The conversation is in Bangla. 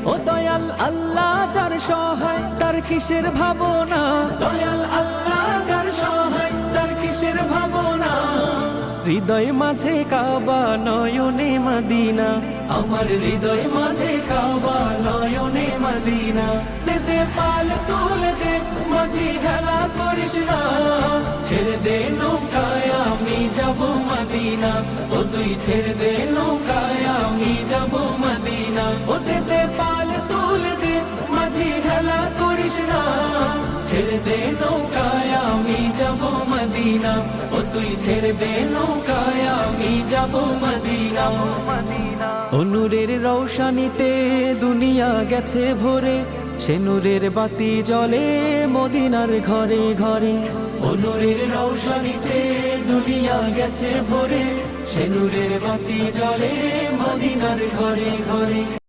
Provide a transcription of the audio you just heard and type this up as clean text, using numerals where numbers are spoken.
ও দয়াল আল্লাহ যার সহায় তার কিসের ভাবনা, দয়াল আল্লাহ যার সহায় তার কিসের ভাবনা। হৃদয় মাঝে কাবা নয়নে মদিনা, আমার হৃদয় মাঝে কাবা নয়নে মদিনা। দে দে পাল তুলে দে মাঝি হেলা করিস না, ছেড়ে দে নৌকায় আমি যাব মদিনা। ও তুই ছেড়ে দে নৌকায় আমি যাব মদিনা। ও দে দে পাল তুলে দে মাঝি হেলা করিস না, ছেড়ে দে নৌকায় আমি যাব মদিনা। ও তুই ছেড়ে দে নৌকায় আমি যাব মদিনা। ও নূরের রৌশানীতে দুনিয়া গেছে ভরে, সে নূরের বাতি জ্বলে মদিনার ঘরে ঘরে। ও নূরের রৌশানীতে দুনিয়া গেছে ভরে, সে নূরের বাতি জ্বলে মদিনার ঘরে ঘরে।